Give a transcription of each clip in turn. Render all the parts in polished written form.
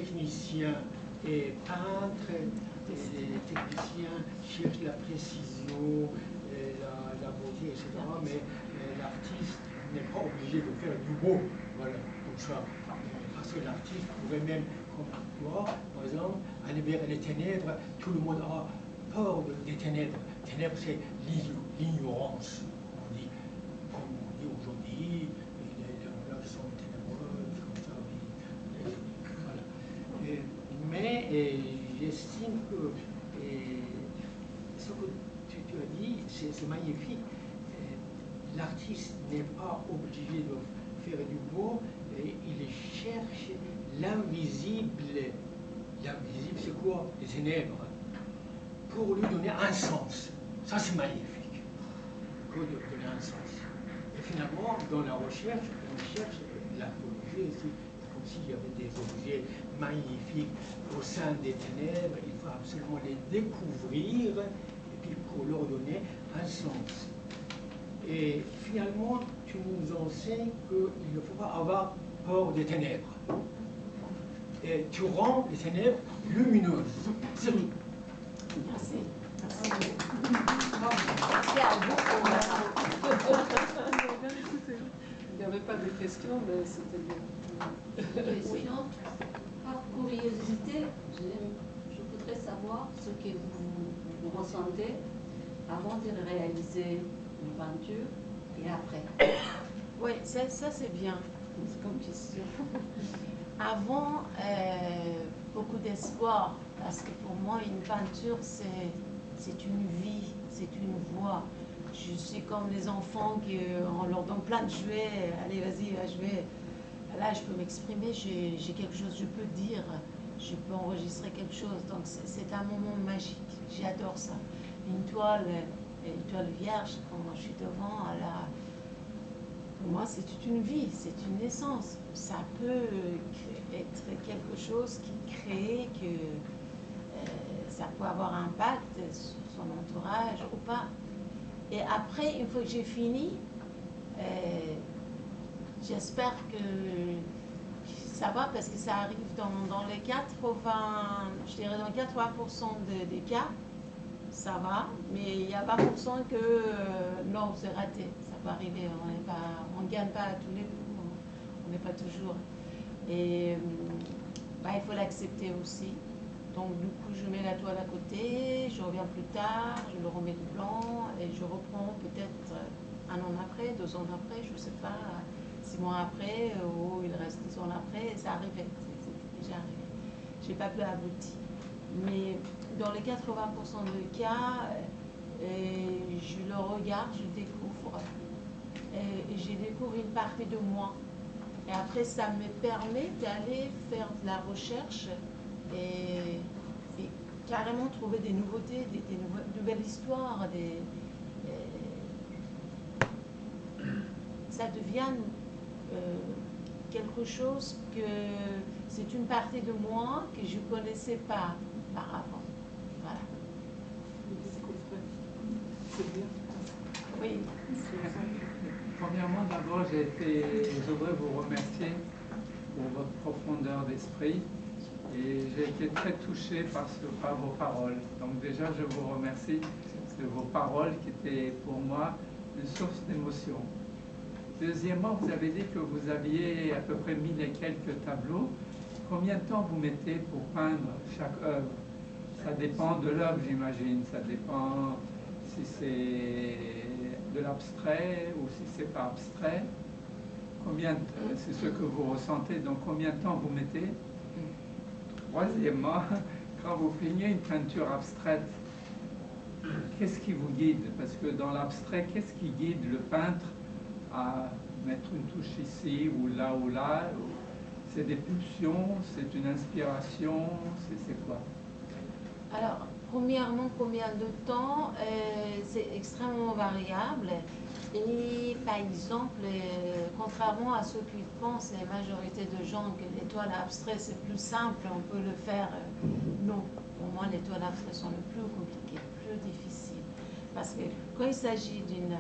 technicien est peintre, et les techniciens cherchent la précision, la beauté, etc. Mais l'artiste n'est pas obligé de faire du beau, voilà, comme ça. Parce que l'artiste pourrait même, comme toi, par exemple, aller vers les ténèbres. Tout le monde a peur des ténèbres. Ténèbres, c'est l'ignorance, on dit, comme on dit aujourd'hui. Là, qui sont ténébreux, comme ça, voilà. Mais j'estime que ce que tu as dit, c'est magnifique. L'artiste n'est pas obligé de faire du beau, il cherche l'invisible. L'invisible, c'est quoi? Les ténèbres. Pour lui donner un sens. Ça, c'est magnifique. Que de donner un sens. Et finalement, dans la recherche, on cherche l'archéologie aussi. Comme s'il y avait des objets magnifiques au sein des ténèbres. Il faut absolument les découvrir et puis pour leur donner un sens. Et finalement, tu nous enseignes qu'il ne faut pas avoir peur des ténèbres. Et tu rends les ténèbres lumineuses. C'est tout. Merci. Merci. Merci à vous. Il n'y avait pas de questions, mais c'était bien. Question. Par curiosité, je voudrais savoir ce que vous ressentez avant de réaliser une peinture et après. Oui, ça c'est bien comme question. Avant, beaucoup d'espoir, parce que pour moi, une peinture, c'est une vie, c'est une voix. Je suis comme les enfants on leur donne plein de jouets, allez vas-y, va jouer. Là, je peux m'exprimer, j'ai quelque chose, je peux dire, je peux enregistrer quelque chose. Donc, c'est un moment magique, j'adore ça. Une toile vierge, quand je suis devant, pour moi, c'est toute une vie, c'est une naissance. Ça peut être quelque chose qui crée, ça peut avoir un impact sur son entourage ou pas. Et après, une fois que j'ai fini, j'espère que ça va parce que ça arrive dans les 80, je dirais dans 80% des cas, ça va, mais il y a 20% que non, c'est raté. Ça peut arriver, on ne gagne pas à tous les coups, on n'est pas toujours. Et il faut l'accepter aussi. Donc du coup, je mets la toile à côté, je reviens plus tard, je le remets du blanc et je reprends peut-être un an après, 2 ans après, je ne sais pas, 6 mois après, ou il reste 10 ans après, et ça arrivait, c'était déjà arrivé. Je n'ai pas pu aboutir. Mais dans les 80% des cas, je le regarde, je découvre, et je découvre une partie de moi. Et après, ça me permet d'aller faire de la recherche et carrément trouver des nouveautés, des nouvelles histoires. Ça devient quelque chose que c'est une partie de moi que je ne connaissais pas auparavant. Voilà. C'est bien. Oui. Premièrement, d'abord, je voudrais vous remercier pour votre profondeur d'esprit et j'ai été très touché par vos paroles. Donc déjà, je vous remercie de vos paroles qui étaient pour moi une source d'émotion. Deuxièmement, vous avez dit que vous aviez à peu près 1000 et quelques tableaux. Combien de temps vous mettez pour peindre chaque œuvre? Ça dépend de l'œuvre, j'imagine. Ça dépend si c'est de l'abstrait ou si c'est pas abstrait. C'est ce que vous ressentez, donc combien de temps vous mettez? Troisièmement, quand vous filmez une peinture abstraite, qu'est-ce qui vous guide? Parce que dans l'abstrait, qu'est-ce qui guide le peintre à mettre une touche ici ou là? C'est des pulsions, c'est une inspiration, c'est quoi? Alors, premièrement, combien de temps? C'est extrêmement variable. Et par exemple, contrairement à ceux qui pensent, la majorité de gens, que les toiles abstraites c'est plus simple, on peut le faire. Non, pour moi, les toiles abstraites sont le plus compliquées, plus difficiles. Parce que quand il s'agit d'une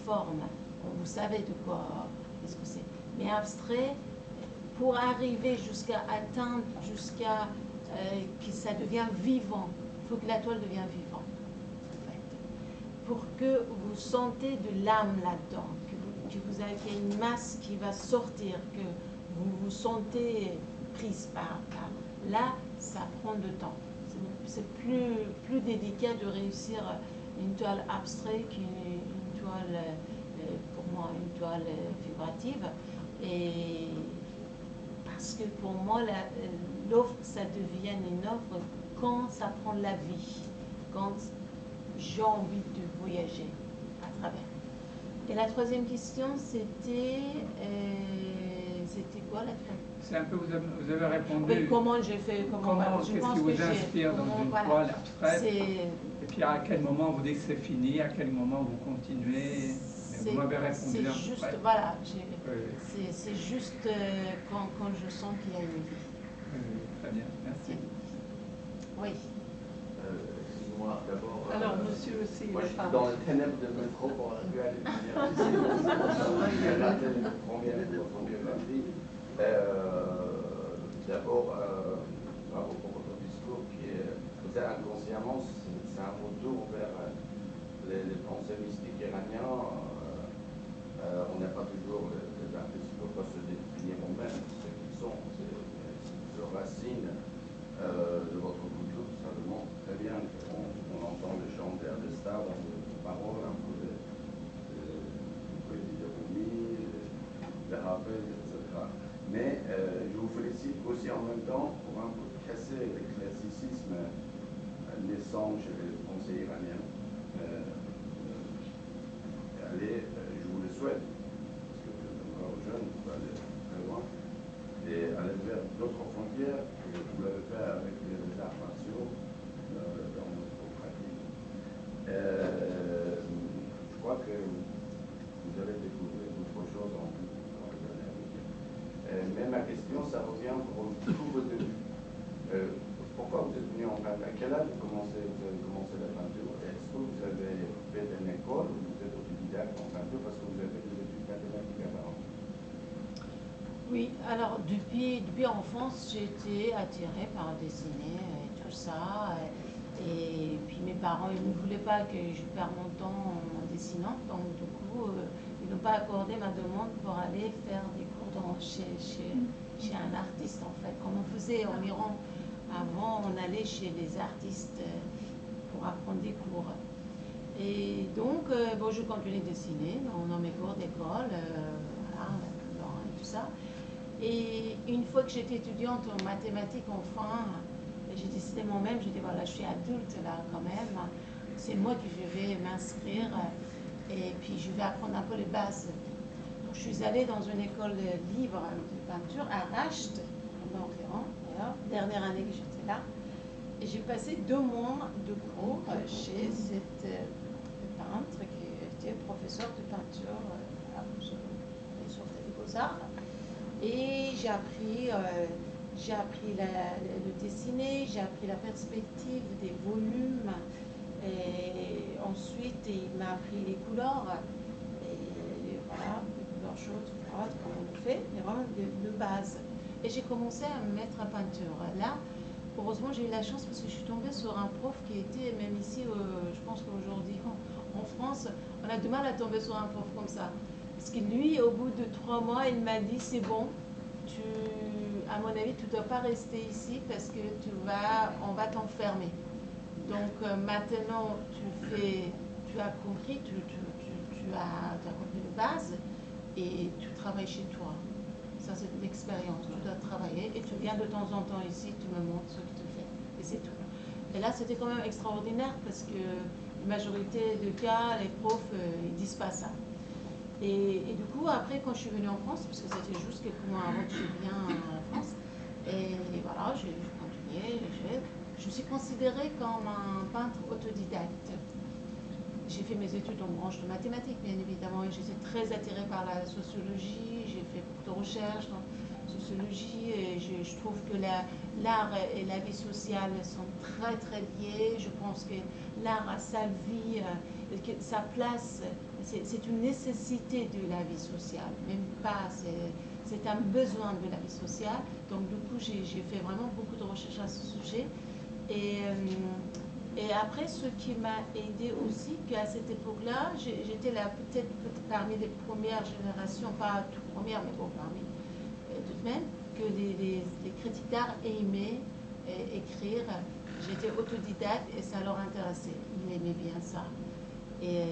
forme, vous savez de quoi, qu'est-ce que c'est. Mais abstrait, pour arriver jusqu'à atteindre, jusqu'à que ça devient vivant. Il faut que la toile devienne vivante, en fait. Pour que vous sentez de l'âme là-dedans, que vous avez une masse qui va sortir, que vous vous sentez prise par. Là, ça prend du temps. C'est plus délicat de réussir une toile abstraite qu'une toile, pour moi, une toile figurative. Et parce que pour moi, l'offre, ça devient une offre quand ça prend la vie, quand j'ai envie de voyager à travers. Et la troisième question, c'était quoi la troisième? C'est un peu, vous avez répondu. Oui, comment j'ai fait, qu'est-ce qui vous inspire dans une toile abstraite? Et puis à quel moment vous dites que c'est fini, à quel moment vous continuez? Vous m'avez répondu c'est à peu juste, près. voilà, Oui. c'est juste quand je sens qu'il y a une vie. Oui, très bien, merci. Oui. Excusez-moi, d'abord. Alors, monsieur aussi, moi, il je est suis dans le ténèbre de métro pour arriver à l'étudiant ici. J'ai raté le première partie. D'abord, bravo pour votre discours qui est peut-être inconsciemment, c'est un retour vers les pensées mystiques iraniens. On n'a pas toujours les artistes ne peuvent pas se définir eux-mêmes ce qu'ils sont. C'est la racine de votre culture, ça le montre très bien qu'on entend le chant des stars dans les paroles, un peu de poésie de Rumi, de rappel, etc. Mais je vous félicite aussi en même temps pour un peu casser le classicisme naissant chez les Français iraniens. Je vous le souhaite, parce que vous êtes encore jeune, vous pouvez aller très loin, et aller vers d'autres frontières que vous l'avez fait avec les arts martiaux dans notre pratique. Je crois que vous allez découvrir d'autres choses dans les années à venir. Mais ma question, ça revient pour tout vos débuts. Pourquoi vous êtes venu en peinture? À quel âge vous avez commencé la peinture? Est-ce que vous avez fait une école ou vous êtes autodidacte en peinture parce que vous avez fait des études mathématiques apparemment? Oui, alors depuis enfance, j'ai été attirée par dessiner et tout ça. Et puis mes parents, ils ne voulaient pas que je perde mon temps en dessinant. Donc du coup, ils n'ont pas accordé ma demande pour aller faire des cours chez un artiste en fait. Comme on faisait en Iran. Avant, on allait chez les artistes pour apprendre des cours. Et donc, bon, je continue de dessiner dans mes cours d'école, voilà, et tout ça. Et une fois que j'étais étudiante en mathématiques, enfin, j'ai décidé moi-même, j'ai dit, voilà, je suis adulte là quand même, c'est moi qui je vais m'inscrire et puis je vais apprendre un peu les bases. Donc, je suis allée dans une école libre de peinture à Rasht, en Orléans. Dernière année que j'étais là, et j'ai passé 2 mois de cours chez cette peintre qui était professeur de peinture sur les Beaux-Arts. Et j'ai appris le dessiner, j'ai appris la perspective des volumes, et ensuite il m'a appris les couleurs, et voilà, les couleurs chaudes, froides, comment on le fait, mais vraiment de base. Et j'ai commencé à me mettre à peinture. Là, heureusement, j'ai eu la chance parce que je suis tombée sur un prof qui était, même ici, je pense qu'aujourd'hui, en France, on a du mal à tomber sur un prof comme ça. Parce que lui, au bout de 3 mois, il m'a dit, c'est bon, à mon avis, tu ne dois pas rester ici parce que on va t'enfermer. Donc maintenant, tu as compris, tu as compris les bases et tu travailles chez toi. Ça, c'est une expérience. Tu dois travailler et tu viens de temps en temps ici, tu me montres ce que tu fais. Et c'est tout. Et là, c'était quand même extraordinaire parce que la majorité des cas, les profs, ils ne disent pas ça. Et du coup, après, quand je suis venue en France, parce que c'était juste quelques mois avant que je vienne en France, et voilà, j'ai continué. Je me suis considérée comme un peintre autodidacte. J'ai fait mes études en branche de mathématiques, bien évidemment, et j'étais très attirée par la sociologie. J'ai fait beaucoup de recherches dans la sociologie, et je trouve que l'art et la vie sociale sont très, très liés. Je pense que l'art a sa vie, sa place, c'est une nécessité de la vie sociale, même pas, c'est un besoin de la vie sociale. Donc du coup, j'ai fait vraiment beaucoup de recherches à ce sujet. Et après, ce qui m'a aidé aussi, qu'à cette époque-là, j'étais là peut-être parmi les premières générations, pas toutes premières, mais bon, parmi tout de même, que les critiques d'art aimaient écrire. J'étais autodidacte et ça leur intéressait. Ils aimaient bien ça. Et